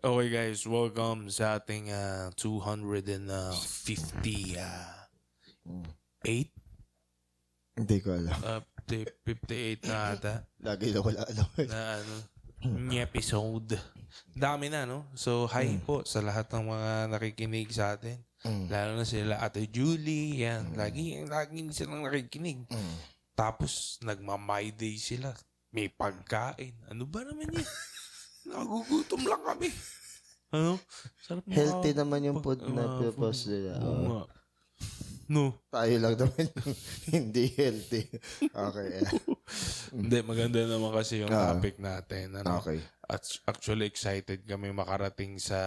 Okay guys, welcome sa ating 250 8 Hindi ko alam. 58 na ata Lagi na wala alam. na episode. Dami na, no? So, hi po sa lahat ng mga nakikinig sa atin. Lalo na sila Ate Julie, yan. Lagi silang nakikinig. Tapos, nagma-my day sila. May pagkain. Ano ba naman yan? Nagugutom lang kami. Ano? Sarap na Healthy naman yung food na purpose nila. Oo nga. No. Tayo lang naman yung hindi healthy. Okay. Hindi, maganda naman kasi yung topic natin. Ano? Okay. At actually excited kami makarating sa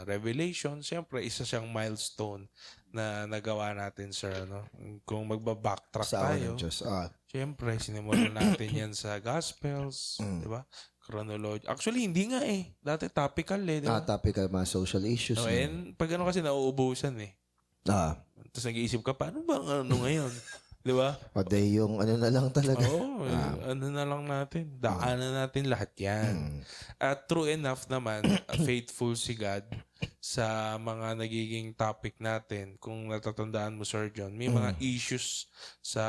Revelation. Siyempre, isa siyang milestone na nagawa natin, sir. Ano? Kung magbabacktrack Sa tayo, Diyos. siyempre, sinimulan natin yan sa Gospels. Di ba? Chronology. Actually, hindi nga eh. Dati topical eh. Di ba? Topical mga social issues. So, and pag ano kasi nauubusan eh. Tapos nag-iisip ka, paano ba ang ano ngayon? Di ba? O day yung ano na lang talaga. Oo, ano na lang natin. Daanan natin lahat yan. At true enough naman, faithful si God sa mga nagiging topic natin. Kung natatandaan mo, Sir John, may mga issues sa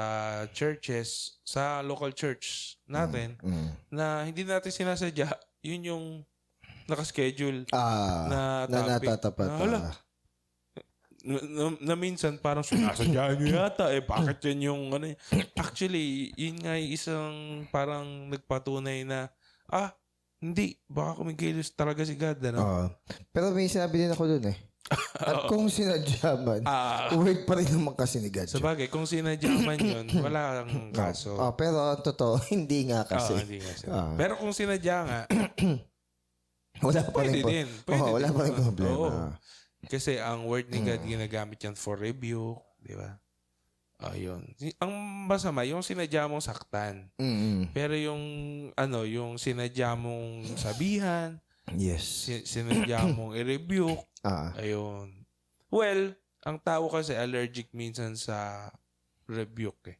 churches, sa local church natin, na hindi natin sinasadya. Yun yung nakaschedule na topic. Natatapat. Na minsan parang sinasadya nyo yata bakit yan yung ano. Actually yun nga yung isang parang nagpatunay na hindi, baka kumikilos talaga si God, ano? Pero may sinabi din ako dun eh. At kung sinadya man, word pa rin naman kasi ni God. Sabagay, kung sinadya man yun, wala kang kaso. Pero ang totoo, hindi nga kasi. Hindi nga siya. Pero kung sinadya nga, wala pa rin pwede din. wala pa rin problema. Oo. Kasi ang word ni God ginagamit yan for rebuke, di ba? Ayun. Ang masama, yung sinadya mong saktan. Pero yung yung sinadya mong sabihan, yes. Sinadya mong i-rebuke, ayun. Well, ang tao kasi allergic minsan sa rebuke eh.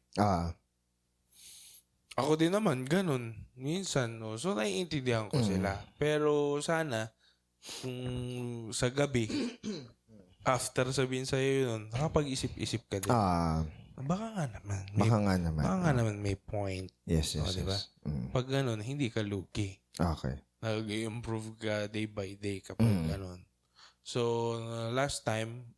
Ako din naman, ganun. Minsan, no? So, naiintindihan ko sila. Pero sana, kung sa gabi, after sabihin sa'yo yun, nakapag-isip-isip ka din. Baka nga naman. Baka nga naman may point. Yes. Diba? Pag ganun, hindi ka lucky. Okay. Nag-improve ka day by day kapag ganun. So, last time,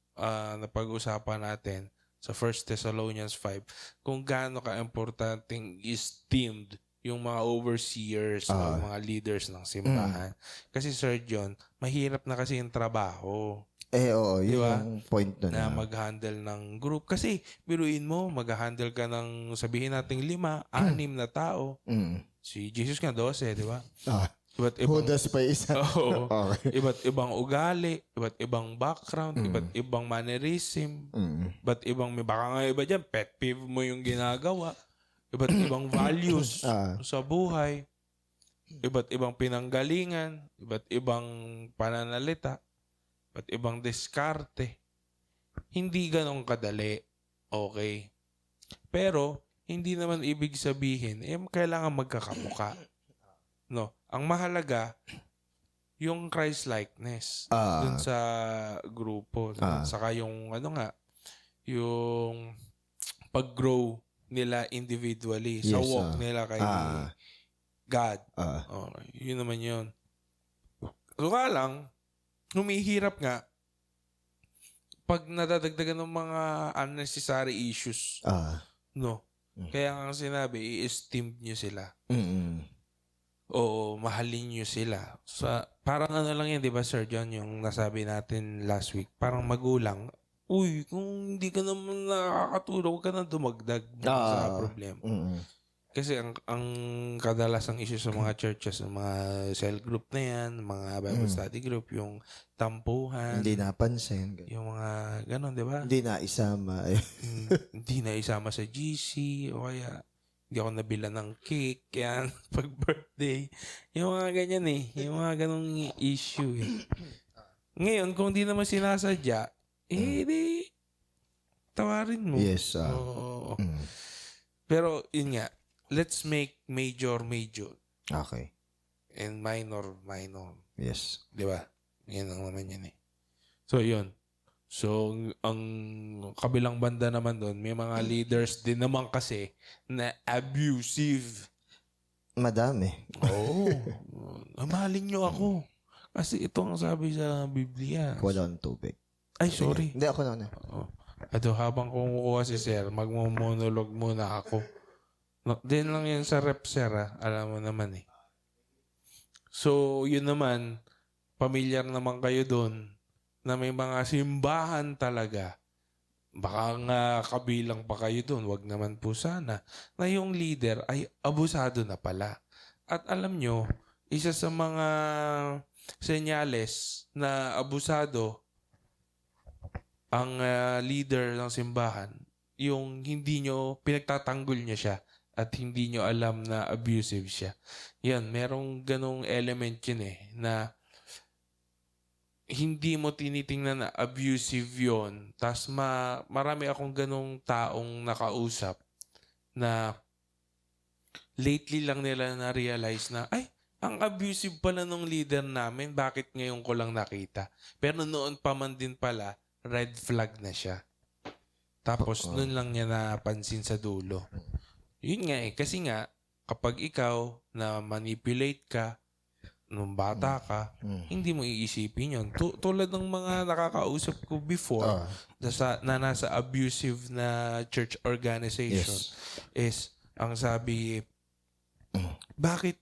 napag-usapan natin sa 1 Thessalonians 5 kung gaano ka-importanting esteemed yung mga overseers o mga leaders ng simbahan. Kasi Sir John, mahirap na kasi yung trabaho. Oo, yun diba? yung point doon. Na mag-handle ng group. Kasi, biruin mo, mag-handle ka ng, sabihin natin 5, 6 na tao. Si Jesus nga 12, di ba? Iba't ibang, Judas pa isa. Oo. Iba't ibang ugali, iba't ibang background, iba't ibang mannerism, iba't ibang, baka nga iba dyan, pet peeve mo yung ginagawa. Iba't ibang values sa buhay. Iba't ibang pinanggalingan. Iba't ibang pananalita. Iba't ibang diskarte. Hindi ganong kadali. Okay. Pero, hindi naman ibig sabihin, kailangan magkakamuka. No. Ang mahalaga, yung Christ-likeness dun sa grupo. Saka yung, yung pag-grow nila individually sa walk nila kay God. Yun naman yun. So nga lang, humihirap nga pag nadadagdagan ng mga unnecessary issues. No. Kaya nga sinabi, i-esteem nyo sila. O mahalin nyo sila. Parang lang yan, di ba Sir John, yung nasabi natin last week. Parang magulang, uy, kung hindi ka naman nakakatulog, huwag ka na dumagdag sa problema. Kasi ang kadalasang issue sa mga churches, sa mga cell group na yan, mga Bible study group, yung tampuhan. Hindi napansin. Yung mga ganon, di ba? Hindi na isama. Hindi na isama sa GC, o kaya hindi ako nabila ng cake, yan, pag birthday. Yung mga ganyan eh. Yung mga ganong issue eh. Ngayon, kung di naman sinasadya, di, tawarin mo. Yes. Pero, yun nga, let's make major. Okay. and minor. Yes. Di ba? Yan ang naman yan eh. So, yun. So, ang kabilang banda naman doon, may mga leaders din naman kasi na abusive. Madami. Oo. Mahalin nyo ako. Kasi ito ang sabi sa Biblia. Wala ng tubig. Ay, sorry. Hindi, ako na. Oh. Ato, habang kumukuha si Sir, magmo-monolog muna ako. No, din lang yan sa rep, Sir. Alam mo naman eh. So, yun naman, pamilyar naman kayo doon na may mga simbahan talaga. Baka nga kabilang pa kayo doon, wag naman po sana, na yung leader ay abusado na pala. At alam nyo, isa sa mga senyales na abusado ang leader ng simbahan, yung hindi nyo, pinagtatanggol niya siya at hindi nyo alam na abusive siya. Yan, merong ganong element yun eh, na hindi mo tinitingnan na abusive yun. Tapos marami akong ganong taong nakausap na lately lang nila na-realize na, ay, ang abusive pala nung leader namin, bakit ngayon ko lang nakita? Pero noon pa man din pala, red flag na siya. Tapos noon lang niya napansin sa dulo. Yun nga eh, kasi nga, kapag ikaw na manipulate ka, nung bata ka, hindi mo iisipin yun. Tulad ng mga nakakausap ko before, na nasa abusive na church organization, is, ang sabi, bakit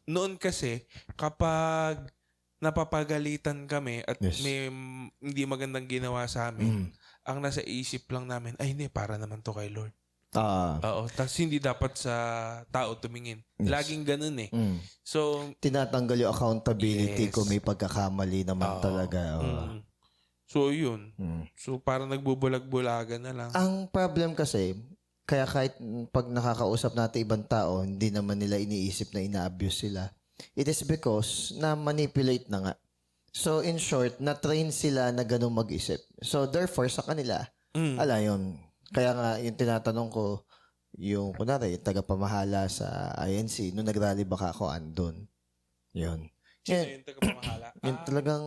noon kasi, kapag napapagalitan kami at may hindi magandang ginawa sa amin, ang nasa isip lang namin, ay hindi, para naman to kay Lord. Oo, tapos hindi dapat sa tao tumingin. Laging ganun eh. So, tinatanggal yung accountability kung may pagkakamali naman talaga. So, yun. So, parang nagbubulag-bulagan na lang. Ang problem kasi, kaya kahit pag nakakausap natin ibang tao, hindi naman nila iniisip na ina-abuse sila. It is because na-manipulate na nga. So, in short, na-train sila na ganun mag-isip. So, therefore, sa kanila, ala yun. Kaya nga, yung tinatanong ko, yung, kunwari, yung tagapamahala sa INC, nung nag-rally baka ako andun. Yun. Sino yung tagapamahala? Yung talagang,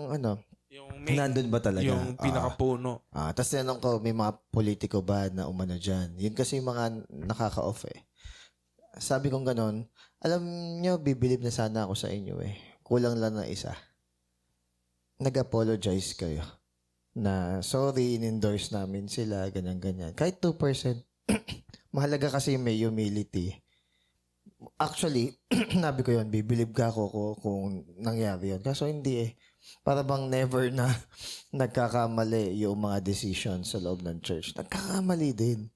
yung main, nandun ba talaga? yung pinakapuno. Tapos tinanong ko, may mga politiko ba na umano dyan? Yun kasi yung mga nakaka-off eh. Sabi kong ganon, alam nyo, bibilib na sana ako sa inyo eh. Kulang lang na isa. Nag-apologize kayo. Na sorry, in-endorse namin sila, ganyan-ganyan. Kahit 2%, mahalaga kasi may humility. Actually, nabi ko yun, bibilib ka ako kung nangyari yun. Kaso hindi eh. Para bang never na nagkakamali yung mga decisions sa loob ng church. Nagkakamali din.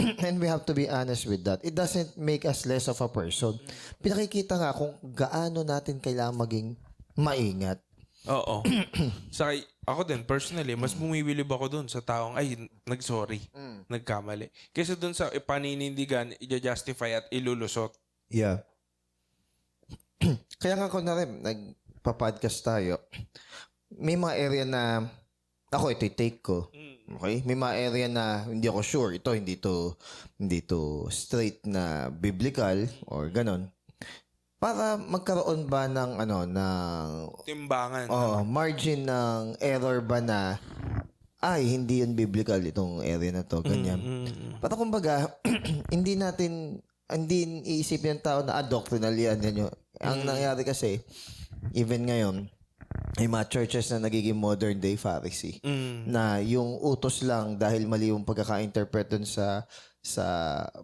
And we have to be honest with that. It doesn't make us less of a person. Pinakikita nga kung gaano natin kailangan maging maingat. Oo. Sa ako din, personally, mas bumibilib ako dun sa taong, ay, nag-sorry, nagkamali. Kaysa dun sa ipaninindigan, i-justify at ilulusot. Yeah. Kaya nga ako na rin, nagpa-podcast tayo. May mga area na, ako ito i-take ko. Okay? May mga area na hindi ako sure. Ito, hindi to straight na biblical or ganon. Para magkaroon ba ng timbangan. Margin ng error ba na ay hindi yun biblical itong area na to, ganyan. Para kumbaga hindi iisipin ng tao na doctrinal yan yun. Ang nangyari kasi even ngayon may mga churches na nagiging modern day Pharisee na yung utos lang dahil mali yung pagkaka-interpret dun sa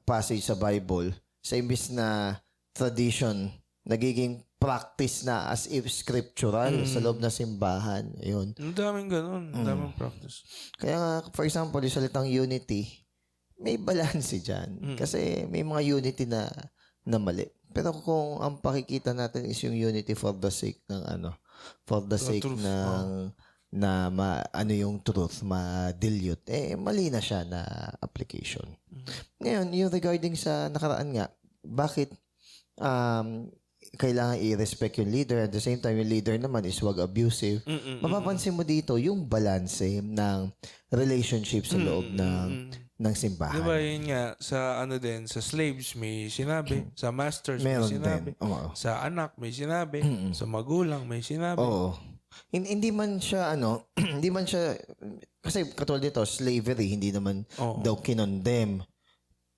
passage sa Bible, sa imbis na tradition, nagiging practice na as if scriptural sa loob ng simbahan. Yun. Ang daming ganun. Ang daming practice. Kaya nga, for example, yung salitang unity, may balance dyan. Kasi may mga unity na mali. Pero kung ang pakikita natin is yung unity for the sake ng for the sake truth, ng yung truth, ma-dilute, mali na siya na application. Ngayon, yung regarding sa nakaraan nga, bakit kailangan i-respect yung leader at the same time yung leader naman is wag abusive. Mapapansin mo dito yung balance ng relationship sa loob ng simbahan. Di ba yun nga, sa ano din, sa slaves may sinabi, sa masters may Meron sinabi, din. Oo. sa anak may sinabi, sa magulang may sinabi. Oo. Hindi man siya hindi man siya, kasi katulad dito, slavery, hindi naman Oo. daw kinondemn.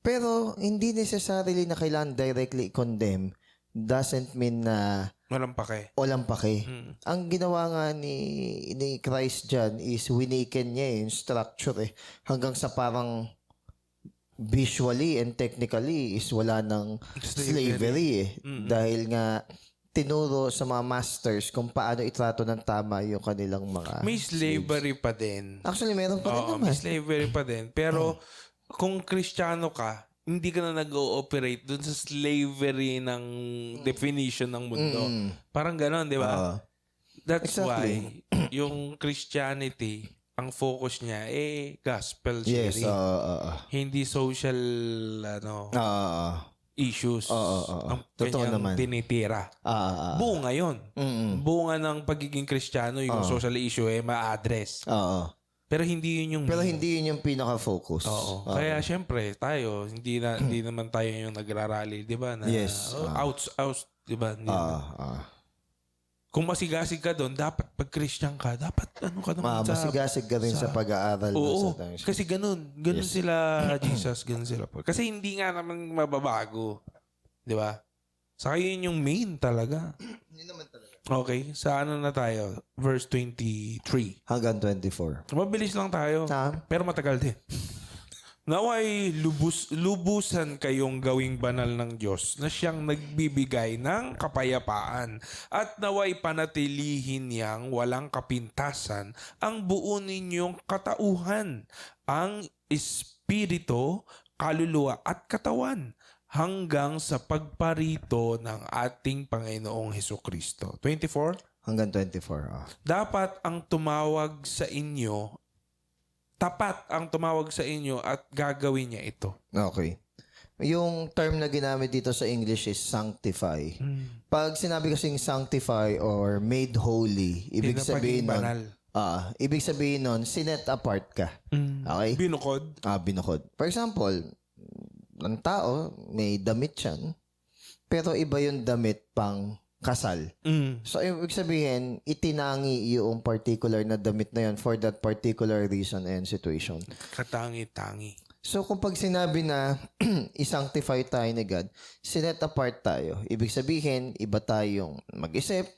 Pero hindi necessarily na kailangan directly condemn doesn't mean na Walang pake. walang pake. Ang ginawa nga ni Christ dyan is winiken niya yung structure hanggang sa parang visually and technically is wala ng slavery dahil nga tinuro sa mga masters kung paano itrato ng tama yung kanilang mga May slavery pa din. Actually, meron pa rin Oo, naman. may slavery pa din. Pero kung Kristiyano ka, hindi ka na nag-ooperate dun sa slavery ng definition ng mundo. Parang ganon, di ba? That's why yung Christianity, ang focus niya, gospel Yes. sharing. Hindi social issues. Ang Totoo kanyang naman. tinitira. Bunga yun. Bunga ng pagiging Kristiyano, yung social issue ma-address. Pero hindi yun yung... Pero hindi yun yung pinaka-focus. Oo. Kaya syempre, tayo, hindi naman tayo yung nagrarally, di ba? Na, Yes. Outs, di ba? Kung masigasig ka doon, dapat pag Christian ka, dapat ano ka naman masigasig ka rin sa pag-aaral. Oo. Kasi ganun. Ganun sila, Jesus. Ganun sila. Kasi hindi nga naman mababago. Di ba? Saka yun yung main talaga. Hindi naman talaga. Okay. Sa ano na tayo? Verse 23. Hanggang 24. Mabilis lang tayo. Pero matagal din. Naway lubusan kayong gawing banal ng Diyos na siyang nagbibigay ng kapayapaan at naway panatilihin niyang walang kapintasan ang buo ninyong katauhan, ang espiritu, kaluluwa at katawan hanggang sa pagparito ng ating Panginoong Hesukristo. 24? Hanggang 24. Dapat ang tumawag sa inyo tapat ang tumawag sa inyo at gagawin niya ito. Okay. Yung term na ginamit dito sa English is sanctify. Pag sinabi kasing sanctify or made holy, ibig sabihin nun, ibig sabihin nun, sinet apart ka. Okay? Binukod. Binukod. For example, ng tao, may damit yan, pero iba yung damit pang kasal. So, ibig sabihin, itinangi yung particular na damit na yun for that particular reason and situation. Katangi-tangi. So, kung pag sinabi na isanctify tayo ni God, sinet apart tayo. Ibig sabihin, iba tayong mag-isip,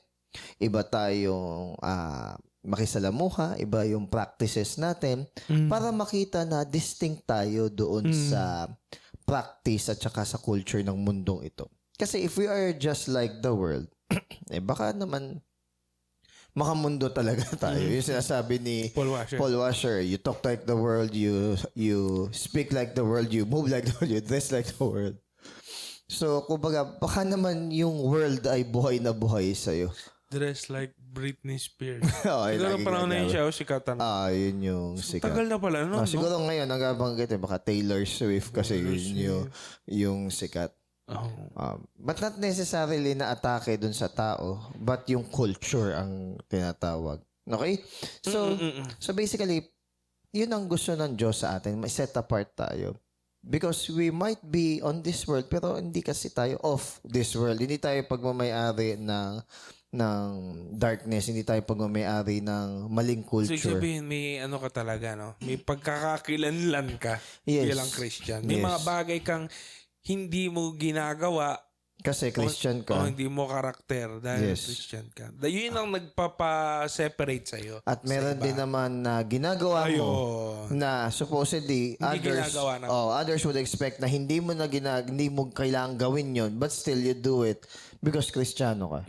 iba tayong makisalamuha, iba yung practices natin para makita na distinct tayo doon sa practice at saka sa culture ng mundong ito. Kasi if we are just like the world, baka naman makamundo talaga tayo. Yung sinasabi ni Paul Washer, you talk like the world, you speak like the world, you move like the world, you dress like the world. So, kumbaga, baka naman yung world ay buhay na buhay sa'yo. Dress like Britney Spears. Siguro parang na yun siya, sikatan. Yun yung sikat. Tagal na pala, no? Siguro ngayon, ang gabanggit baka Taylor Swift kasi yun yung sikat. But not necessarily na atake dun sa tao, but yung culture ang tinatawag. Okay? So basically, yun ang gusto ng Diyos sa atin. May set apart tayo. Because we might be on this world, pero hindi kasi tayo off this world. Hindi tayo pagmamayari ng darkness, hindi tayo pagmamayari ng maling culture. So, sabihin, may ano ka talaga, no? May pagkakakilanlan ka bilang Christian. May mga bagay kang hindi mo ginagawa kasi Christian ka. O hindi mo karakter dahil Christian ka. Yun ang nagpapa-separate sa'yo. At meron din naman na ginagawa mo na supposedly others would expect na hindi mo kailangan gawin yon, but still you do it because Kristiyano ka.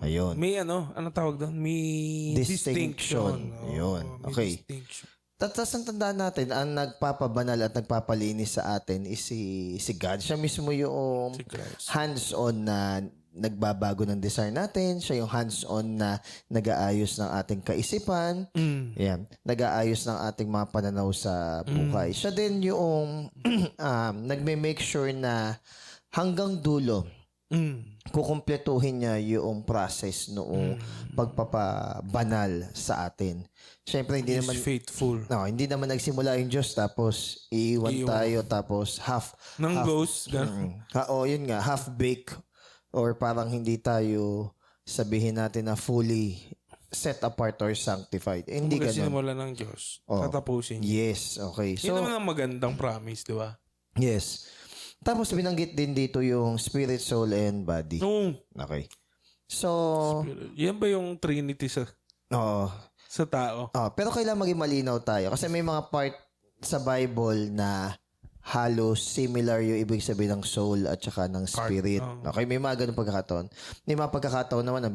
Ayun. May ano tawag doon? May distinction. Ayun. Okay. Distinction. Tapos ang tandaan natin, ang nagpapabanal at nagpapalinis sa atin is si God. Siya mismo yung hands-on na nagbabago ng desire natin. Siya yung hands-on na nag-aayos ng ating kaisipan. Nag-aayos ng ating mga pananaw sa buhay. Siya din yung nagme-make sure na hanggang dulo, kukumpletuhin niya yung process noong pagpapabanal sa atin. Siyempre, hindi He's naman faithful. hindi naman nagsimula yung Diyos tapos iiwan tayo tapos Nang ghost, gano'n. yun nga, half-baked or parang hindi tayo sabihin natin na fully set apart or sanctified. Hindi Kumbaga ganun. sinimula ng Diyos. Tatapusin niya. Yes, okay. Yun naman ang magandang promise, di ba? Yes. Tapos binanggit din dito yung spirit, soul, and body. No. Okay. So, Yan ba yung Trinity sa oo. tao? Pero kailangan maging malinaw tayo kasi may mga part sa Bible na halos similar yung ibig sabihin ng soul at saka ng spirit. Okay, may mga ganun pagkakataon. May mga pagkakataon naman na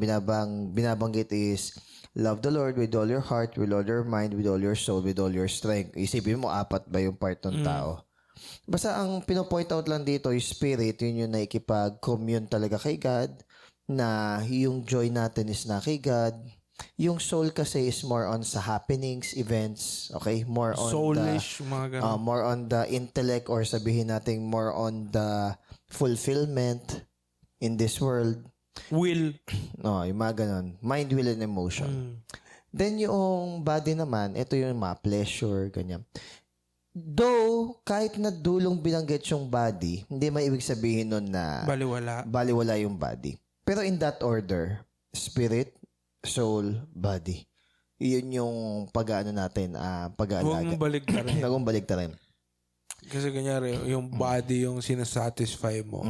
binabanggit is love the Lord with all your heart, with all your mind, with all your soul, with all your strength. Isipin mo, 4 ba yung part ng tao? Basta ang pinopoint out lang dito, yung spirit, yun yung naikipag-commune talaga kay God, na yung joy natin is na kay God. Yung soul kasi is more on sa happenings, events, okay? More on Soulish, mga ganun. more on the intellect or sabihin natin more on the fulfillment in this world. Will. Yung mga ganun. Mind, will, and emotion. Then yung body naman, ito yung mga pleasure, ganyan. Though, kahit na dulong binanggit yung body, hindi may ibig sabihin nun na baliwala yung body. Pero in that order, spirit, soul, body. Yun yung pag-ano natin, pag-aalaga. Huwag mong baligtarin. Huwag mong baligtarin. Kasi kanyari, yung body yung sinasatisfy mo.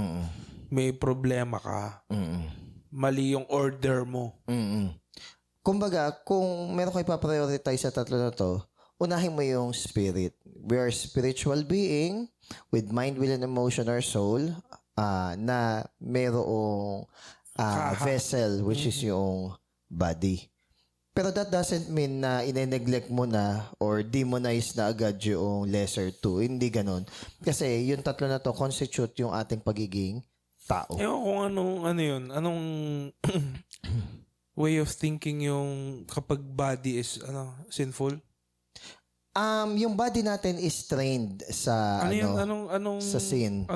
May problema ka. Mali yung order mo. Kumbaga, kung meron kayo pa-prioritize sa tatlo na to, unahin mo yung spirit. We are spiritual being with mind, will, and emotion or soul na merong vessel which is yung body. Pero that doesn't mean na ine-neglect mo na or demonize na agad yung lesser two. Hindi ganon. Kasi yung tatlo na to constitute yung ating pagiging tao. Ewan kung anong way of thinking yung kapag body is sinful? Yung body natin is trained sa sa sin.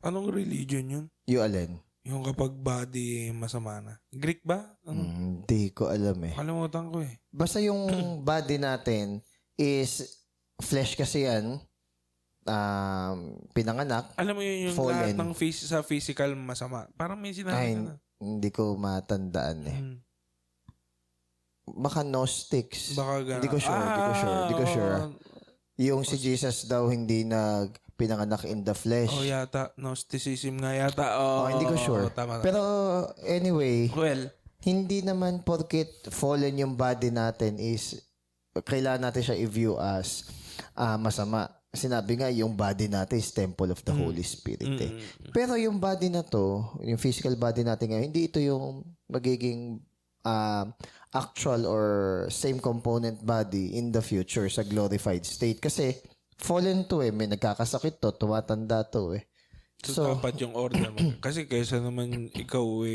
Anong religion yun? Yung alin? Yung kapag body masama na. Greek ba? Hindi ko alam eh. Kalimutan ko eh. Basta yung body natin is flesh kasi yan. Pinanganak. Alam mo yun yung fallen. lahat ng sa physical masama. Parang may sinabi na. Hindi ko matandaan eh. Baka Gnostics. Baka gana. Hindi ko sure. Yung si Jesus daw hindi pinanganak in the flesh. Yata. Gnosticism nga yata. Hindi ko sure. Tama. Pero anyway, well, hindi naman porket fallen yung body natin is kailangan natin siya i-view as masama. Sinabi nga yung body natin is temple of the Holy Spirit eh. Pero yung body na to, yung physical body natin ngayon, hindi ito yung magiging actual or same component body in the future sa glorified state. Kasi fallen to may nagkakasakit to, tumatanda to So, dapat yung order mo. Kasi kaysa naman ikaw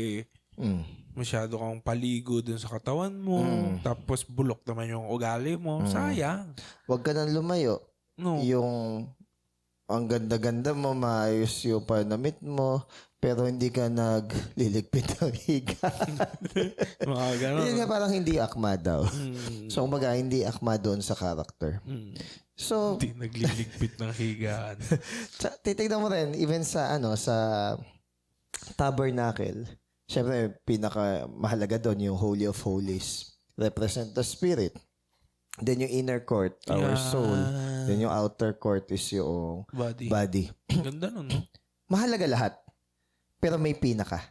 masyado kang paligo dun sa katawan mo, tapos bulok naman yung ugali mo, sayang. Huwag ka nang lumayo. No. Yung ang ganda-ganda mo, maayos yung panamit mo, pero hindi ka nagliligpit ng higa. Mga ganun. Yun nga parang hindi akma daw. So, kumbaga, hindi akma doon sa character. So, hindi nagliligpit ng higaan. titignan mo rin, even sa, sa tabernacle, syempre, pinaka mahalaga doon yung Holy of Holies. Represent the Spirit. Then yung inner court, our soul. Then yung outer court is yung body. Ganda nun, no? Mahalaga lahat. Pero may pinaka.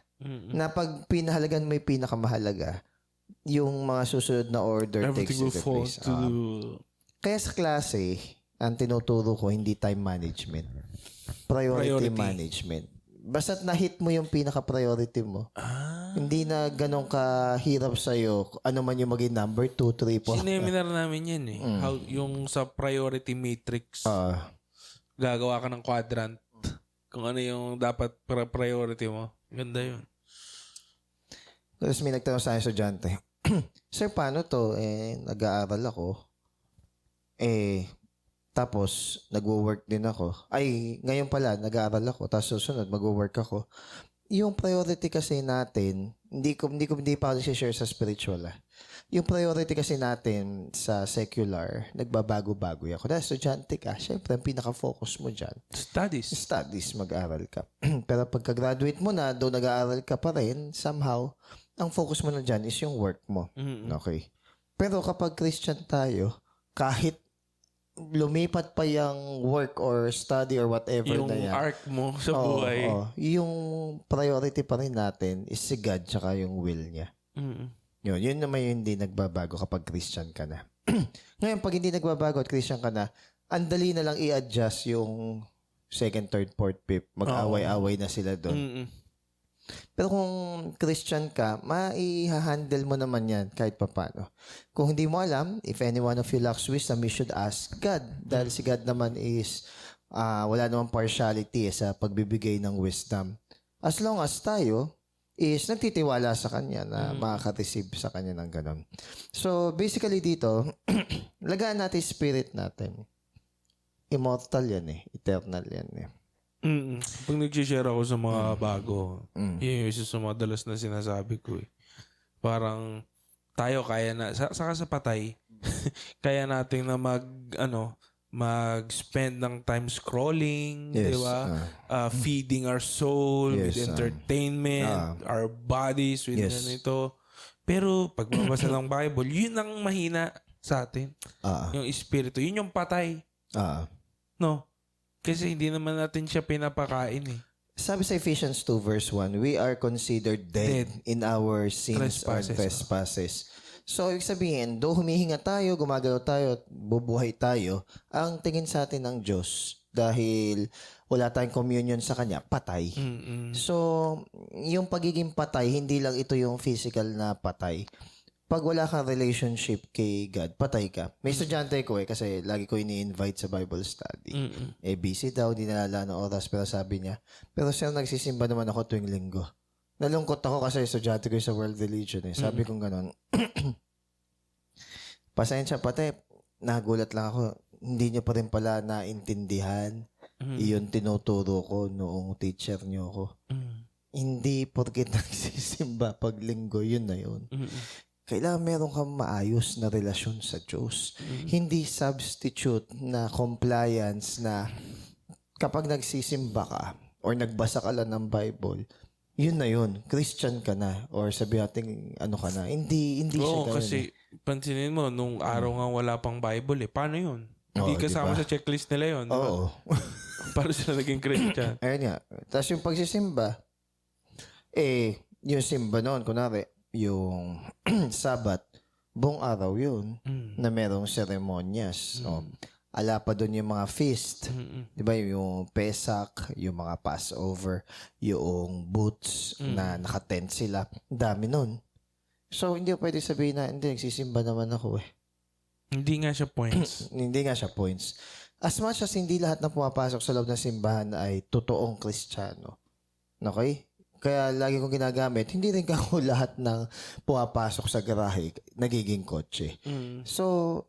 Na pag pinahalagan may pinakamahalaga, yung mga susunod na order takes the place. Kaya sa klase, ang tinuturo ko, hindi time management. Priority management. Basta't na-hit mo yung pinaka-priority mo. Hindi na ganun kahirap sa'yo. Ano man yung maging number 2, 3, 4. Sineminar namin yan eh. How, yung sa priority matrix, gagawa ka ng quadrant. Kung ano yung dapat priority mo. Ganda yun. Tapos may nagtanong sa akin estudyante, Sir, paano to? Nag-aaral ako. Tapos, nagwo-work din ako. Ay, ngayon pala, nag-aaral ako. Tapos susunod, magwo-work ako. Yung priority kasi natin, hindi pa ako share sa spiritual. Yung priority kasi natin sa secular, nagbabago-bago yan. Kung estudyante ka, syempre, ang pinaka-focus mo dyan, studies, mag-aaral ka. Pero pagka-graduate mo na, doon nag-aaral ka pa rin, somehow, ang focus mo na dyan is yung work mo. Okay. Pero kapag Christian tayo, kahit lumipat pa yung work or study or whatever Yung na yan. arc mo sa buhay. Yung priority pa rin natin is si God tsaka yung will niya. Yun naman yung hindi nagbabago kapag Christian ka na. Ngayon, pag hindi nagbabago at Christian ka na, ang dali na lang i-adjust yung second, third, fourth, fifth. Mag-away-away na sila doon. Pero kung Christian ka, mai-handle mo naman yan kahit papano. Kung hindi mo alam, if any one of you lacks wisdom, you should ask God. Dahil si God naman is, wala namang partiality sa pagbibigay ng wisdom. As long as tayo is nagtitiwala sa Kanya na makaka-receive sa Kanya ng ganun. So, basically dito, lagaan natin spirit natin. Immortal yan eternal yan Pag nag-share ako sa mga bago, yun yung isa sa madalas na sinasabi ko Parang tayo kaya na, saka sa patay, kaya natin na mag-spend ng time scrolling, di ba? Feeding our soul with entertainment, our bodies with ganito. Pero pagbabasa ng Bible, yun ang mahina sa atin. Yung espiritu, yun yung patay. No? Kasi hindi naman natin siya pinapakain Sabi sa Ephesians 2 verse 1, we are considered dead in our sins or trespasses. So, ibig sabihin, though humihinga tayo, gumagalaw tayo, at bubuhay tayo, ang tingin sa atin ng Diyos, dahil wala tayong communion sa Kanya, patay. So, yung pagiging patay, hindi lang ito yung physical na patay. Pag wala kang relationship kay God, patay ka. May estudyante ko kasi lagi ko ini-invite sa Bible study. Busy daw, di nalala ng oras, pero sabi niya, pero sir, nagsisimba naman ako tuwing linggo. Nalungkot ako kasi estudyante ko sa world religion Sabi kong ganon. Pasensya pati, nagulat lang ako, hindi niyo pa rin pala naintindihan iyon tinuturo ko noong teacher niyo ako. Hindi porket nagsisimba pag linggo, yun na yun. Kailangan meron kang maayos na relasyon sa Diyos. Hindi substitute na compliance na kapag nagsisimba ka or nagbasa ka lang ng Bible, yun na yun. Christian ka na. Or sabi natin, ka na. Hindi siya ganun. Kasi pansinin mo, nung araw nga wala pang Bible Paano yun? Hindi kasama sa checklist nila yun. Oo. Paano sila naging Christian? Ayun nga. Tapos yung pagsisimba, yung simba noon, kunwari, yung Sabat, buong araw yun na merong seremonyas. Ala pa doon yung mga feast. Diba? Yung Pesach, yung mga Passover, yung booths na nakatent sila. Dami nun. So, hindi ko pwede sabihin na, hindi, nagsisimba naman ako Hindi nga siya points. Hindi nga siya points. As much as hindi lahat na pumapasok sa loob ng simbahan ay totoong Kristiyano. Okay? Kaya lagi kong ginagamit, hindi rin ako lahat ng pumapasok sa garahe, nagiging kotse. So,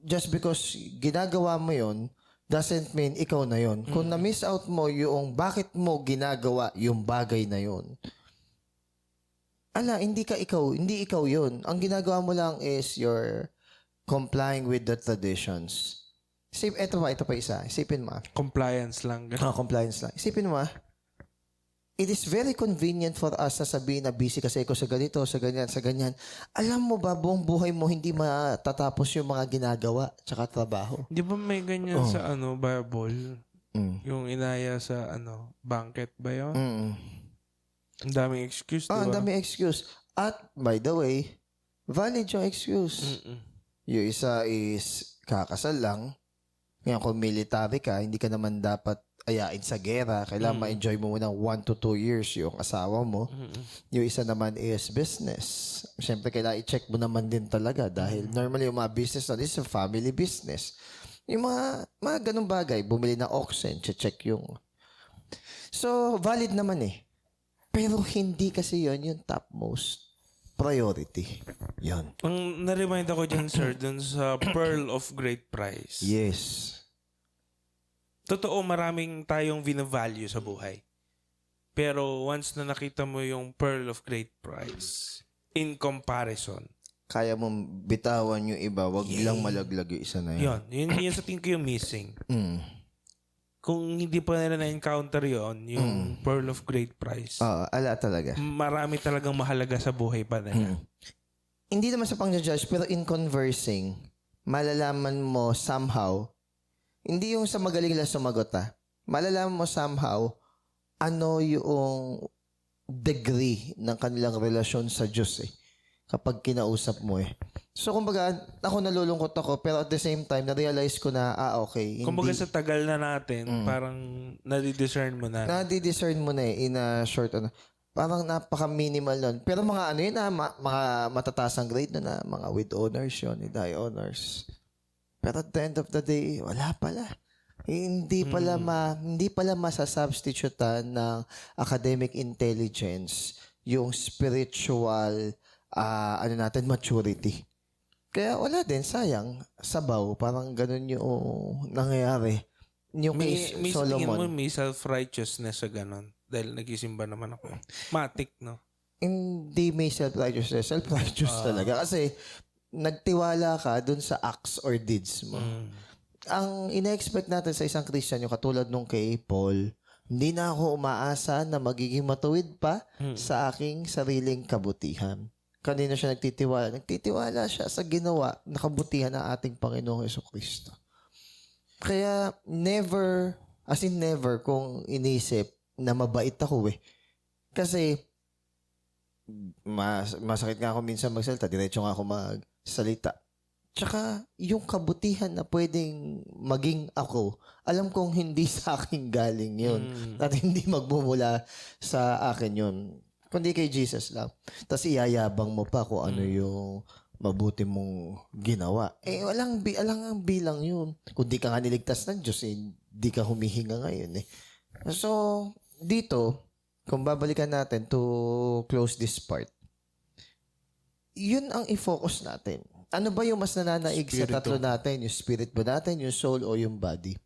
just because ginagawa mo yon doesn't mean ikaw na yon. Kung na-miss out mo yung bakit mo ginagawa yung bagay na yon, hindi ikaw yon. Ang ginagawa mo lang is you're complying with the traditions. Ito pa isa. Isipin mo. Compliance lang. Compliance lang. Isipin mo it is very convenient for us na sabihin na busy kasi ako sa ganito, sa ganyan, sa ganyan. Alam mo ba, buong buhay mo hindi matatapos yung mga ginagawa tsaka trabaho? Di ba may ganyan sa Bible? Yung inaya sa banquet ba yun? Ang daming excuse, di ba? Ang daming excuse. At, by the way, valid yung excuse. Yung isa is kakasal lang. Ngayon, kung military ka, hindi ka naman dapat ayain sa gera. Kailangan ma-enjoy mo muna 1 to 2 years yung asawa mo. Yung isa naman is business. Siyempre, kailangan i-check mo naman din talaga dahil normally yung mga business na this is a family business. Yung mga ganung bagay, bumili ng oxen, check yung... So, valid naman Pero hindi kasi yon yung topmost priority. Yon. Ang na-remind ako dyan, sir, dun sa Pearl of Great Price. Yes. Totoo, maraming tayong vina-value sa buhay. Pero once na nakita mo yung pearl of great price, in comparison, Kaya mong bitawan yung iba, wag lang malaglag yung isa na yun. yun sa tingin ko yung missing. Mm. Kung hindi pa nila na-encounter yung pearl of great price, Oo, ala talaga. marami talagang mahalaga sa buhay pa nila. Hindi naman sa pang-judge, pero in conversing, malalaman mo somehow, hindi yung sa magaling lang sumagot malalaman mo somehow, ano yung degree ng kanilang relasyon sa Diyos kapag kinausap mo So, kumbaga, ako nalulungkot ako, pero at the same time, na-realize ko na, okay. Kumbaga sa tagal na natin, parang nadi-discern mo na. Nadi-discern mo na in a short, parang napaka-minimal nun. Pero mga ano yun mga matataas ang grade na mga with honors yun, with high honors. Pero at the end of the day, wala pala. Hindi pala masasubstitutean ng academic intelligence yung spiritual maturity. Kaya wala din, sayang, sabaw, parang ganun yung nangyayari. Yung May tingin mo Solomon. may self-righteousness sa ganun. Dahil nagisimba naman ako. Matik, no? Hindi may self-righteousness. Self-righteous talaga. Kasi nagtiwala ka dun sa acts or deeds mo. Ang ina-expect natin sa isang Christian, yung katulad nung kay Paul, hindi na ako umaasa na magiging matuwid pa sa aking sariling kabutihan. Kanina siya nagtitiwala? Nagtitiwala siya sa ginawa na kabutihan ng ating Panginoong Jesucristo. Kaya never kung inisip na mabait ako Kasi masakit nga ako minsan magsalita, diretso nga ako magsalita. Tsaka yung kabutihan na pwedeng maging ako, alam kong hindi sa akin galing yun. At hindi magmumula sa akin yun. Kundi kay Jesus lang. Tapos iyayabang mo pa kung ano yung mabuti mong ginawa. Walang ang bilang yun. Kung di ka nga niligtas ng Diyos, di ka humihinga ngayon So, dito, kung babalikan natin to close this part, yun ang i-focus natin. Ano ba yung mas nananaig sa tatlo natin? Yung spirit ba natin, yung soul, o yung body?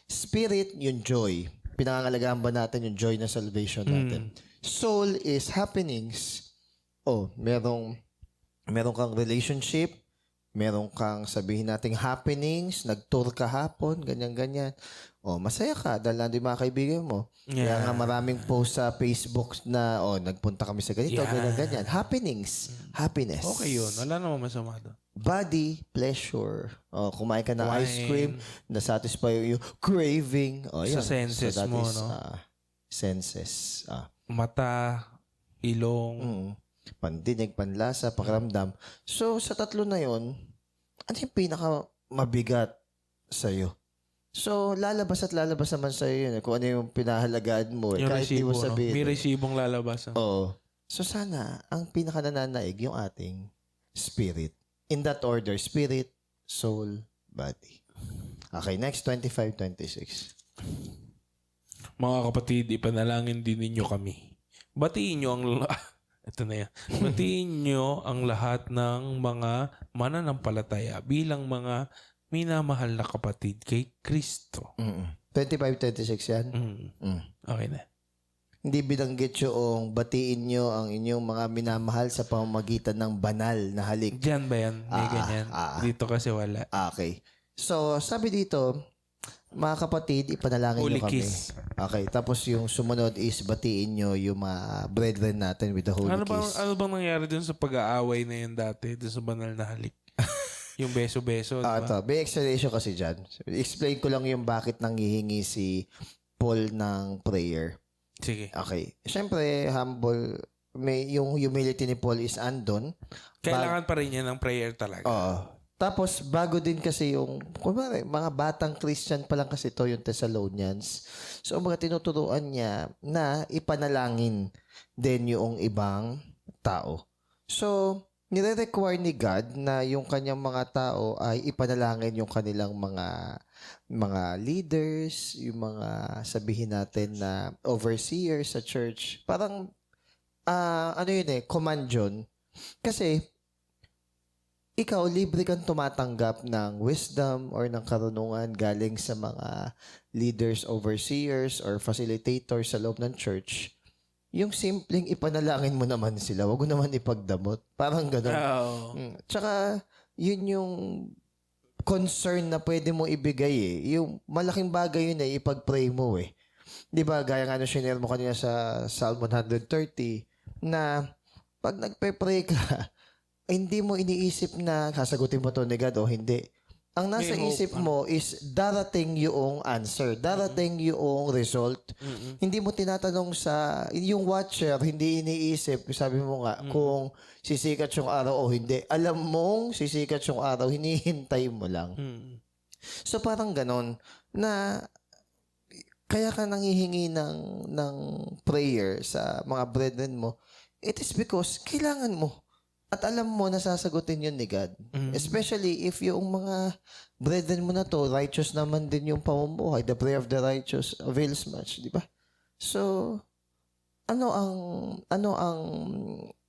Spirit, yung joy. Pinangangalagaan ba natin yung joy na salvation natin? Soul is happenings. Merong kang relationship, meron kang sabihin nating happenings, nag-tour ka hapon, ganyan-ganyan. Masaya ka dahil nandun yung mga kaibigan mo. Kaya nga maraming post sa Facebook na, nagpunta kami sa ganito, ganyan-ganyan. Happenings. Happiness. Okay yun. Wala namang masama doon. Body, pleasure. Kumain ka ng ice cream, na-satisfy yung craving. Sa senses mo, no? Senses. Mata, ilong. Pandinig, panlasa, pakiramdam. So, sa tatlo na yon, ano yung pinaka mabigat sa'yo? So, lalabas naman sa'yo yun. Kung ano yung pinahalagaan mo. Yung kahit di mo resibo, no? sabihin. May resibong lalabas. Oo. So, sana, ang pinaka nananaig yung ating spirit. In that order, spirit, soul, body. Okay, next, 25-26. Mga kapatid, ipanalangin din ninyo kami. Batiin nyo ang... Ito na yan. Batiin nyo ang lahat ng mga mananampalataya bilang mga minamahal na kapatid kay Kristo. 25-26 yan? Okay na. Hindi binanggit yung batiin nyo ang inyong mga minamahal sa pamamagitan ng banal na halik. Diyan ba yan? May ganyan. Dito kasi wala. Okay. So, sabi dito, mga kapatid, ipanalangin nyo kami. Kiss. Okay. Tapos yung sumunod is batiin nyo yung mga brethren natin with the holy kiss. Ano bang nangyari dun sa pag-aaway na yun dati? Dun sa banal na halik? Yung beso-beso, diba? Ito. May explanation kasi dyan. Explain ko lang yung bakit nanghihingi si Paul ng prayer. Sige. Okay. Siyempre, humble, yung humility ni Paul is andon. Kailangan pa rin yan ng prayer talaga. Tapos, bago din kasi yung, kumari, mga batang Christian pa lang kasi to yung Thessalonians. So, mga tinuturuan niya na ipanalangin din yung ibang tao. So, nire-require ni God na yung kanyang mga tao ay ipanalangin yung kanilang mga leaders, yung mga sabihin natin na overseers sa church. Parang, command yun. Kasi, ikaw, libre kang tumatanggap ng wisdom or ng karunungan galing sa mga leaders, overseers, or facilitators sa loob ng church. Yung simpleng ipanalangin mo naman sila, wag mo naman ipagdamot. Parang gano'n. Oo. Tsaka, yun yung concern na pwede mo ibigay eh. Yung malaking bagay yun eh, ipag-pray mo eh. Di ba, gaya nga nung shinare mo kanina sa Psalm 130, na pag nagpe-pray ka, hindi mo iniisip na sasagutin mo to ni God o hindi. Ang nasa May hope isip ka. mo is darating yung answer, darating yung result. Hindi mo tinatanong sa, yung watcher, hindi iniisip, sabi mo nga, kung sisikat yung araw o hindi. Alam mong sisikat yung araw, hinihintay mo lang. So parang ganon, na kaya ka nanghihingi ng prayer sa mga brethren mo, it is because kailangan mo. At alam mo na sasagutin yun ni God. Especially if yung mga brethren mo na to, righteous naman din yung pamumuhay. The prayer of the righteous avails much, di ba? So, ano ang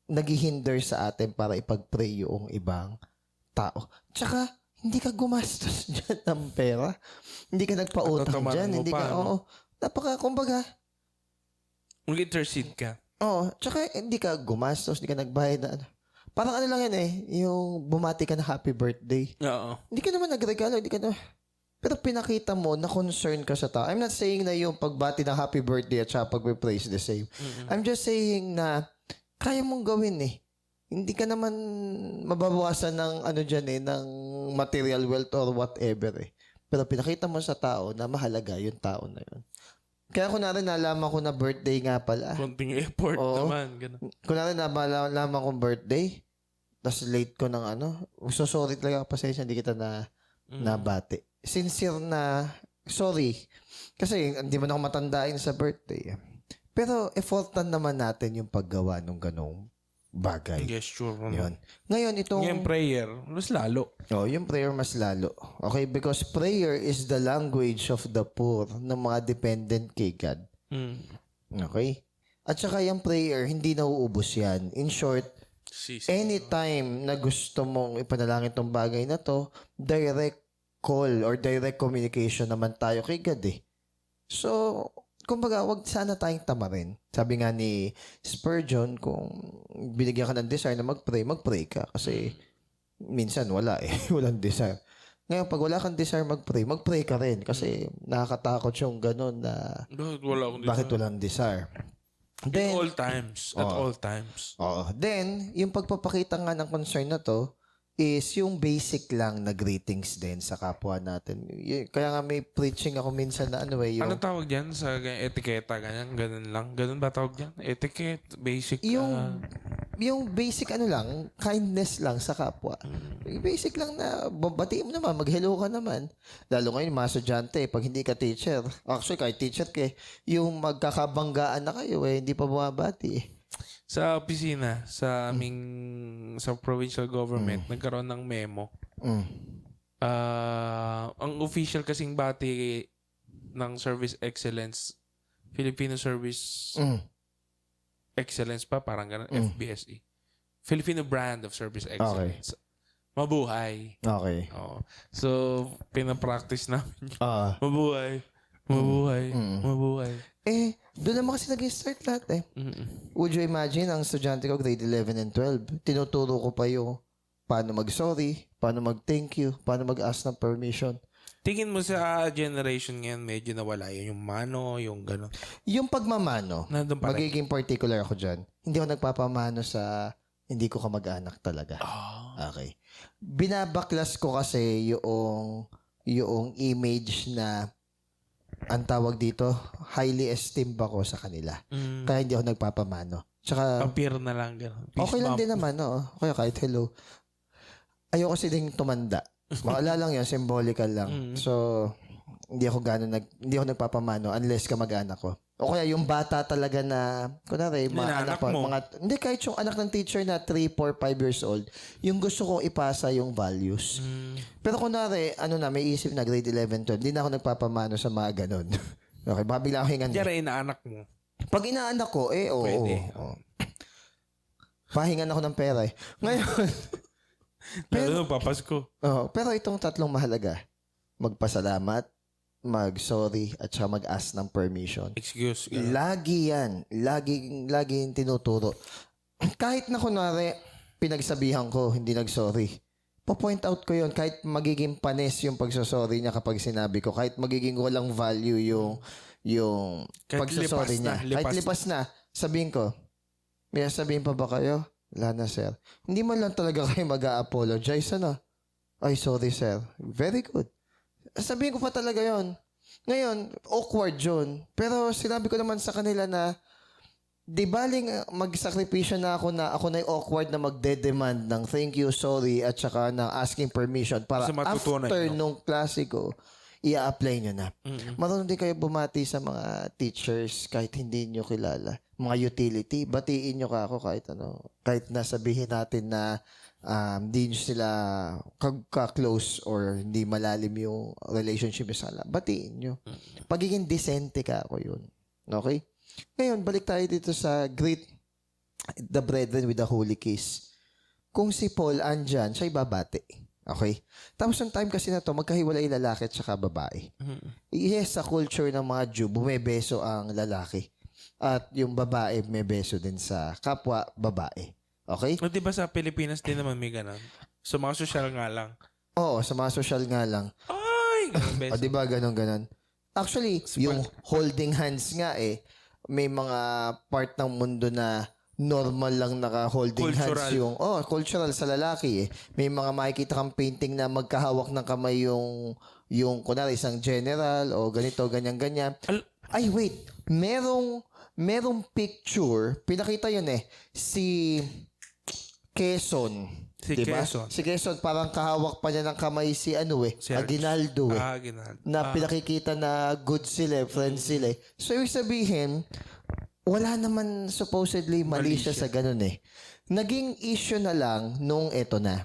naghihinder sa atin para ipag-pray yung ibang tao? Tsaka, hindi ka gumastos dyan ng pera. Hindi ka nagpautang Patatamaan dyan. mo Hindi pa, ka, no? oo. Kumbaga, Mag-intercede ka. tsaka hindi ka gumastos, hindi ka nagbayad na ano. Parang ano lang yan eh, yung bumati ka na happy birthday. Oo. Hindi ka naman nagregalo, hindi ka na... Pero pinakita mo na concern ka sa tao. I'm not saying na yung pagbati ng happy birthday at saka pagpe-praise the same. I'm just saying na kaya mong gawin eh. Hindi ka naman mababawasan ng ano dyan eh, ng material wealth or whatever eh. Pero pinakita mo sa tao na mahalaga yung tao na yun. Kaya kunwari nalaman ko na birthday nga pala. Konting effort Oo. naman. Ganun. Kunwari nalaman kong birthday, tas late ko ng ano, so sorry talaga, pasensya, hindi kita nabati. Sincere na, sorry. Kasi hindi mo na ako matandain sa birthday. Pero effortan naman natin yung paggawa ng ganong bagay. Gesture. Yun. Ngayon, itong... Yung prayer, mas lalo. Oh, yung prayer mas lalo. Okay, because prayer is the language of the poor ng mga dependent kay God. Okay? At saka yung prayer, hindi nauubos yan. In short, anytime na gusto mong ipanalangin tong bagay na to, direct call or direct communication naman tayo kay God eh. So, kumbaga, wag sana tayong tamarin. Sabi nga ni Spurgeon, kung binigyan ka ng desire na mag-pray ka. Kasi minsan wala eh. Walang desire. Ngayon, pag wala kang desire mag-pray ka rin. Kasi nakakatakot yung ganun na bakit walang desire. At all times. At all times. Then, yung pagpapakita nga ng concern na to is yung basic lang na greetings din sa kapwa natin. Kaya nga may preaching ako minsan na ano eh. Ano tawag dyan sa etiketa? Ganun lang. Ganun ba tawag dyan? Etiquette, basic. Yung basic ano lang, kindness lang sa kapwa. Yung basic lang na babatiin mo naman, mag-hello ka naman. Lalo ngayon, mga estudyante, pag hindi ka teacher. Actually, kahit teacher ka, yung magkakabanggaan na kayo, hindi pa bumabati eh. Sa opisina, sa aming sa provincial government, nagkaroon ng memo. Ang official kasing bati ng Service Excellence, Filipino Service Excellence pa, parang ganun, FBSE. Filipino Brand of Service Excellence. Mabuhay. Okay. Oo. So, pinapractice namin yun. Mabuhay. Doon naman kasi nag-start lahat eh. Would you imagine, ang estudyante ko, grade 11 and 12, tinuturo ko pa yung paano mag-sorry, paano mag-thank you, paano mag-ask ng permission. Tingin mo sa generation ngayon, medyo nawala yun. Yung mano, yung gano'n. Yung pagmamano, Nandun pa rin. magiging particular ako dyan. Hindi ako nagpapamano sa hindi ko kamag-anak talaga. Okay. Binabaklas ko kasi yung image na ang tawag dito, highly esteemed ako sa kanila. Kaya hindi ako nagpapamano. Tsaka, Appear na lang gano'n. okay lang din naman, no? Kaya kahit hello. Ayoko kasi ding tumanda. Wala lang yun, symbolical lang. So, hindi ako nagpapamano unless kamag-anak ko. O kaya yung bata talaga na, kunwari, mga anak pa, hindi, kahit yung anak ng teacher na 3, 4, 5 years old, yung gusto kong ipasa yung values. Pero kunwari, may isip na grade 11, 12, hindi na ako nagpapamano sa mga ganun. Okay, baka bigla ako hingan. Diyan inaanak mo. Pag inaanak ko, oo. Pwede. Pahingan ako ng pera eh. Ngayon, Pero papasko. Pero itong tatlong mahalaga, magpasalamat, mag-sorry, at saka mag-ask ng permission. Excuse. Lagi yan. Laging tinuturo. Kahit na kunwari, pinagsabihan ko, hindi nag-sorry. Po-point out ko yun. Kahit magiging panis yung pagsasorry niya kapag sinabi ko. Kahit magiging walang value yung pagsasorry niya. Kahit lipas na, sabihin ko, may sabihin pa ba kayo? Wala na, sir. Hindi man lang talaga kayo mag-a-apologize, ano? Ay, sorry, sir. Very good. Sabihin ko pa talaga yon. Ngayon, awkward yun. Pero sinabi ko naman sa kanila na di baling magsakripisyo na ako na awkward na magde-demand ng thank you, sorry, at saka ng asking permission para after nung klase ko, i-apply nyo na. Marunong din kayo bumati sa mga teachers kahit hindi nyo kilala. Mga utility, batiin nyo ka ako kahit nasabihin natin na hindi nyo sila ka-close or hindi malalim yung relationship nyo sa kanila. Batiin nyo. Pagiging decente ka ako yun. Okay? Ngayon, balik tayo dito sa greet the brethren with the holy kiss. Kung si Paul andyan, siya ibabati. Okay? Tapos ang time kasi na to, magkahiwalay lalaki at saka babae. Yes, sa culture ng mga Jew, bumebeso ang lalaki. At yung babae may beso din sa kapwa babae. Okay? O diba sa Pilipinas din naman may ganun? Sa mga social nga lang. Oo, sa mga social nga lang. Ay! Ganun beso. O diba ganon? Actually, yung holding hands nga may mga part ng mundo na normal lang naka-holding hands yung cultural sa lalaki May mga makikita kang painting na magkahawak ng kamay yung kunwari isang general o ganito, ganyan. Ay, wait. Merong picture, pinakita yun si Quezon. Diba? Si Quezon, parang kahawak pa niya ng kamay si Aguinaldo Aguinaldo. Na pinakikita na good sila, friends sila. So, ibig sabihin, wala naman supposedly mali siya sa ganun Naging issue na lang nung eto na.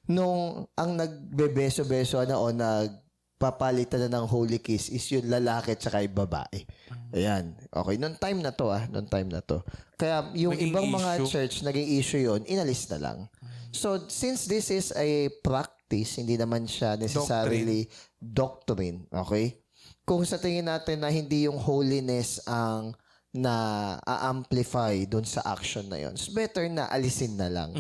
Nung ang nagbebeso-beso nagpapalitan na ng holy kiss is yung lalaki at saka yung babae. Ayan. Okay. Noong time na to. Kaya yung naging ibang mga issue. church, naging issue yon, inalis na lang. So, since this is a practice, hindi naman siya necessarily doctrine. Okay? Kung sa tingin natin na hindi yung holiness ang na-amplify doon sa action na yon, it's better na alisin na lang.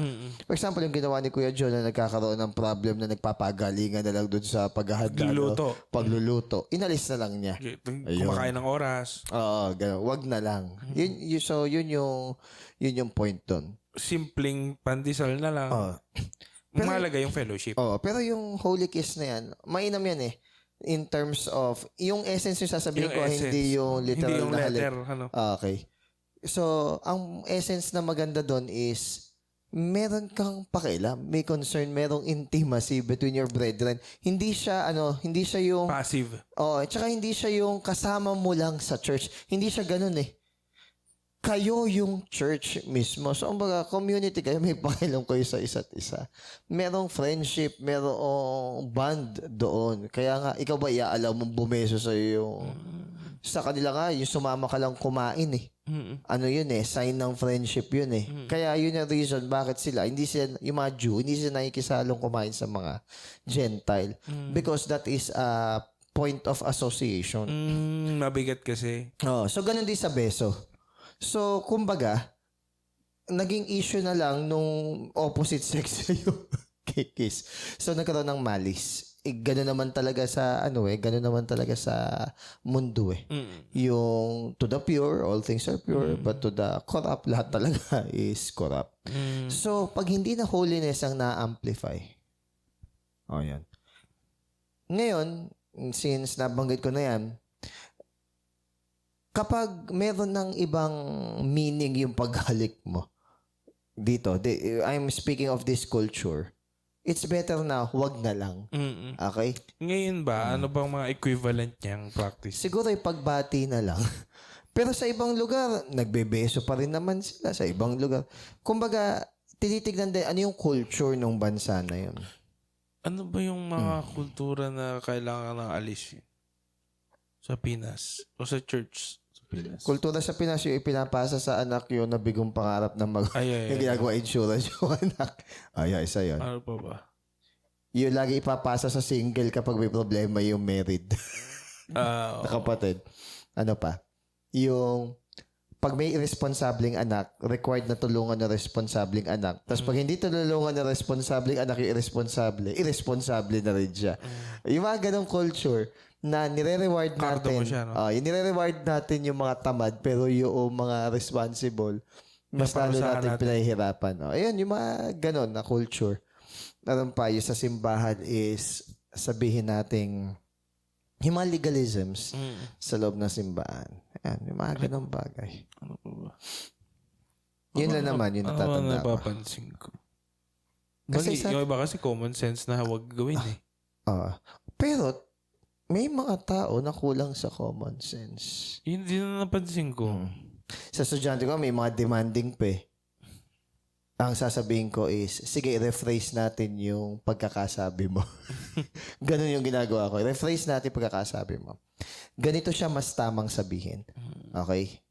For example, yung ginawa ni Kuya John na nagkakaroon ng problem na nagpapagalingan na lang doon sa paghahanda. Pagluluto. Inalis na lang niya. Kumakain ng oras. Oo, gano'n. Wag na lang. So, yun yung point doon. Simpleng pandesal na lang. Mahalaga yung fellowship. Pero yung holy kiss na yan, mainam yan in terms of, yung essence yung sasabihin ko, hindi yung literal hindi yung na letter. Okay. So, ang essence na maganda doon is, meron kang pakialam, may concern, merong intimacy between your brethren. Hindi siya yung passive. Tsaka hindi siya yung kasama mo lang sa church. Hindi siya ganun Kayo yung church mismo. So, ang baga, community kayo, may pakialam kayo sa isa't isa. Merong friendship, merong bond doon. Kaya nga, ikaw ba iaalaw mong bumeso sa yung sa kanila nga, yung sumama ka lang kumain Ano yun sign ng friendship yun Kaya yun yung reason bakit yung mga Jew, hindi sila nakikisalong kumain sa mga Gentile. Because that is a point of association. Mabigat kasi. So, ganun din sa beso. So, kumbaga, naging issue na lang nung opposite sex yung kiss. So, nagkaroon ng malice. Gano'n naman talaga sa, gano'n naman talaga sa mundo Yung to the pure, all things are pure, but to the corrupt, lahat talaga is corrupt. So, pag hindi na holiness ang na-amplify. Yan. Ngayon, since nabanggit ko na yan, kapag meron ng ibang meaning yung paghalik mo dito, I'm speaking of this culture, it's better na wag na lang. Okay? Ngayon ba, ano bang mga equivalent niyang practice? Siguro yung pagbati na lang. Pero sa ibang lugar, nagbebeso pa rin naman sila sa ibang lugar. Kumbaga, tinitignan din ano yung culture ng bansa na yun. Ano ba yung mga kultura na kailangan ng alis sa Pinas o sa church? Pinas. Kultura sa Pinas, yung ipinapasa sa anak yung nabigong pangarap ng Ay. yung ginagawa insurance yung anak. Isa yun. Ano pa ba? Yung lagi ipapasa sa single kapag may problema yung married. Na kapatid. Ano pa? Yung pag may irresponsableng anak, required na tulungan ng responsabling anak. Tapos pag hindi tulungan ng responsabling anak yung irresponsable na rin siya. Yung mga ganong culture na nire-reward Kardo natin. mo siya, no? Yung nire-reward natin yung mga tamad pero yung mga responsible, mas lalo natin pinahihirapan. Ayun, yung mga ganon na culture. Meron pa, yung sa simbahan is sabihin nating yung mga legalisms sa loob ng simbahan. Ayan, yung mga ganong bagay. Ano pa ba? Yun lang naman, yung natatanda ko. Napapansin ko. Kasi Yung iba kasi common sense na huwag gawin eh. Pero, may mga tao na kulang sa common sense. Yun din na napansin ko. Sa estudyante ko, may mga demanding pa eh. Ang sasabihin ko is, sige, rephrase natin yung pagkakasabi mo. Ganun yung ginagawa ko. Rephrase natin pagkakasabi mo. Ganito siya mas tamang sabihin. Okay?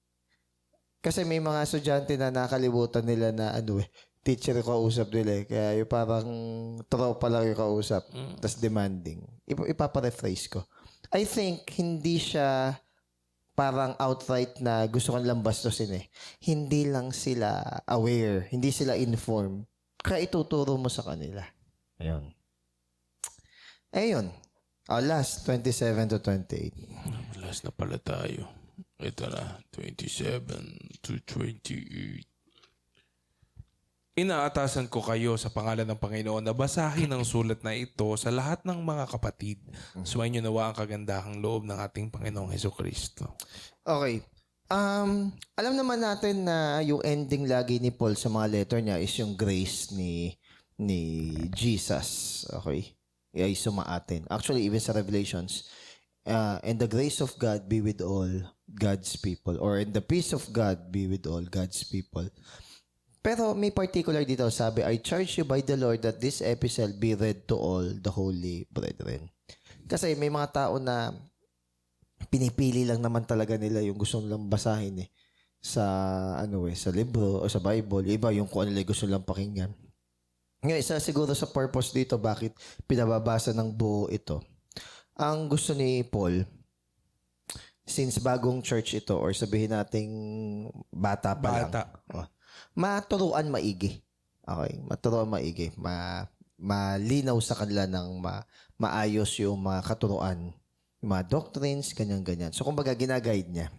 Kasi may mga estudyante na nakalimutan nila na teacher yung kausap nila eh. Kaya yung parang tropa lang yung kausap. Tas demanding. Ipaparephrase ko. I think hindi siya parang outright na gusto kong lang bastusin eh. Hindi lang sila aware. Hindi sila informed. Kaya ituturo mo sa kanila. Ayun. Last, 27 to 28. Last na pala tayo. Ito na, 27 to 28. Inaatasan ko kayo sa pangalan ng Panginoon na basahin ang sulat na ito sa lahat ng mga kapatid. Sumayin niyo nawa ang kagandahang loob ng ating Panginoong Hesukristo. Okay. Alam naman natin na yung ending lagi ni Paul sa mga letter niya is yung grace ni Jesus. Okay? Ay sumaatin. Actually, even sa Revelations, and the grace of God be with all God's people, or and the peace of God be with all God's people. Pero may particular dito, sabi, I charge you by the Lord that this epistle be read to all the holy brethren. Kasi may mga tao na pinipili lang naman talaga nila yung gusto nilang basahin eh. Sa sa libro o sa Bible. Yung iba yung kung ano nila gusto nilang pakinggan. Ngayon, isa siguro sa purpose dito bakit pinababasa ng buo ito. Ang gusto ni Paul, since bagong church ito or sabihin nating bata pa lang. Maturuan maigi. Okay, maturuan maigi. Malinaw sa kanila ng maayos yung mga katuruan, yung mga doctrines, ganyan-ganyan. So, kumbaga, ginaguide niya.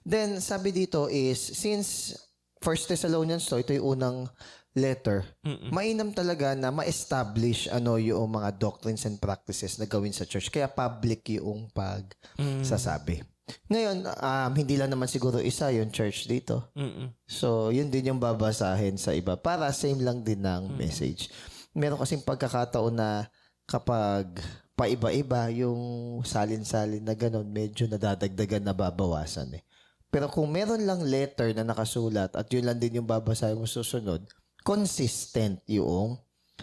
Then, sabi dito is, since 1 Thessalonians ito yung unang letter, mainam talaga na ma-establish yung mga doctrines and practices na gawin sa church. Kaya public yung pagsasabi. Ngayon, hindi lang naman siguro isa yung church dito. So, yun din yung babasahin sa iba. Para same lang din ng message. Meron kasing pagkakataon na kapag paiba-iba yung salin-salin na ganun, medyo nadadagdagan, nababawasan eh. Pero kung meron lang letter na nakasulat at yun lang din yung babasahin mo susunod, consistent yung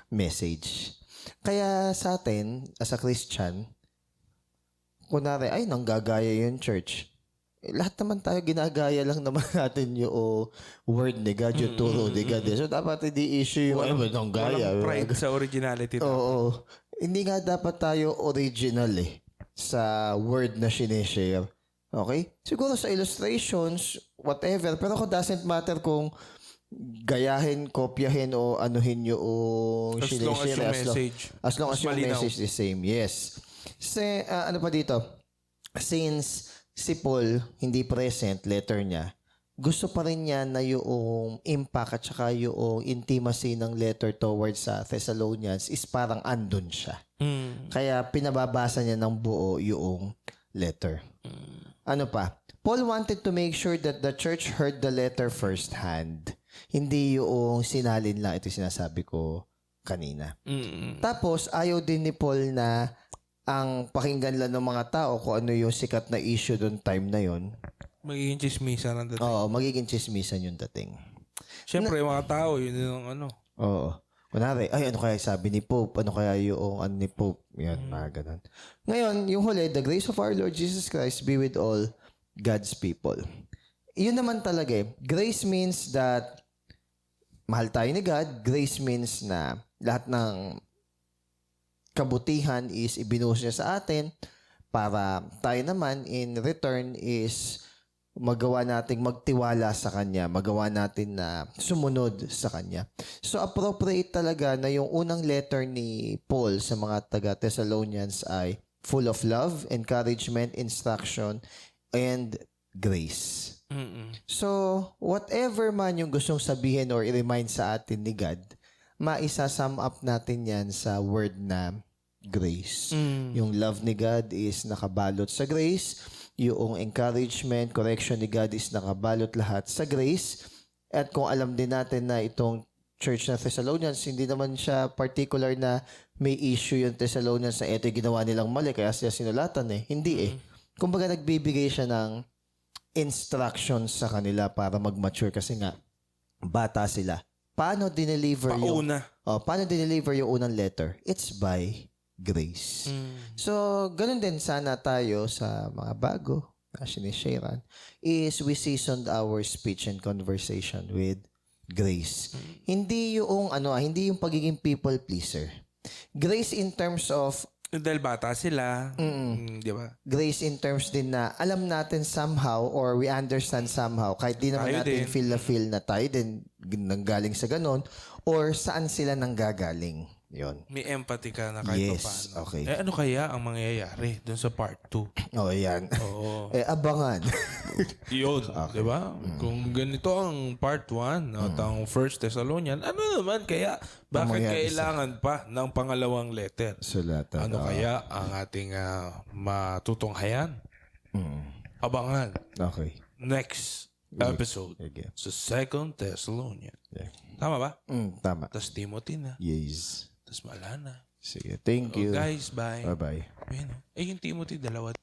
message. Kaya sa atin, as a Christian, kunwari, ay, nanggagaya yung church. Lahat naman tayo, ginagaya lang naman natin yung word ni God, yung turo ni God. So, dapat hindi issue yung nanggaya. Walang pride sa originality. Oo. Hindi nga dapat tayo original sa word na sinishare. Okay? Siguro sa illustrations, whatever. Pero kung doesn't matter kung gayahin, kopyahin, o anuhin yung sinishare. As long as yung message is the same. Yes. Ano pa dito? Since si Paul hindi present, letter niya, gusto pa rin niya na yung impact at saka yung intimacy ng letter towards sa Thessalonians is parang andun siya. Kaya pinababasa niya ng buo yung letter. Ano pa? Paul wanted to make sure that the church heard the letter firsthand. Hindi yung sinalin lang. Ito sinasabi ko kanina. Tapos, ayaw din ni Paul na ang pakinggan lang ng mga tao kung ano yung sikat na issue doon time na yon. Magiging chismisan ang dating. Oo, magiging chismisan yung dating. Siyempre, yung mga tao, yun yung ano. Oo. Kunwari, ay, ano kaya sabi ni Pope? Ano kaya yung ano ni Pope? Yan, mga ganun. Ngayon, yung huli, the grace of our Lord Jesus Christ be with all God's people. Yun naman talaga eh. Grace means that mahal tayo ni God. Grace means na lahat ng kabutihan is ibinuhos niya sa atin para tayo naman in return is magawa nating magtiwala sa Kanya, magawa natin na sumunod sa Kanya. So appropriate talaga na yung unang letter ni Paul sa mga taga-Thessalonians ay full of love, encouragement, instruction, and grace. So whatever man yung gustong sabihin or i-remind sa atin ni God, maisa-sum up natin yan sa word na grace. Yung love ni God is nakabalot sa grace. Yung encouragement, correction ni God is nakabalot lahat sa grace. At kung alam din natin na itong church na Thessalonians, hindi naman siya particular na may issue yung Thessalonians na ito yung ginawa nilang mali, kaya siya sinulatan eh. Hindi eh. Kumbaga nagbibigay siya ng instructions sa kanila para mag-mature kasi nga, bata sila. Paano dineliver paano dineliver yung unang letter? It's by grace. So, ganun din sana tayo sa mga bago na sinisharean is we seasoned our speech and conversation with grace. Hindi yung hindi yung pagiging people pleaser. Grace in terms of dahil bata sila, di ba? Grace in terms din na alam natin somehow or we understand somehow kahit di naman Tayo natin din. feel na tayo din nanggaling sa ganon or saan sila nanggagaling. Yon. May empathy ka na kahit Yes, paano. okay. Ano kaya ang mangyayari dun sa part 2? Oh, yan. Oo. Abangan. Yun, di ba? Kung ganito ang part 1 at ang First Thessalonian, ano naman kaya? Bakit mangyayari kailangan pa ng pangalawang letter? Sulatan. Ano kaya ang ating matutunghayan? Abangan. Okay. Next episode Okay. sa Second Thessalonian. Yeah. Tama ba? Tama. Tapos Timothy na. Yes. Tapos Malana. Sige. Thank you. Guys, bye. Bye-bye. Ayun, yung Timothy, dalawa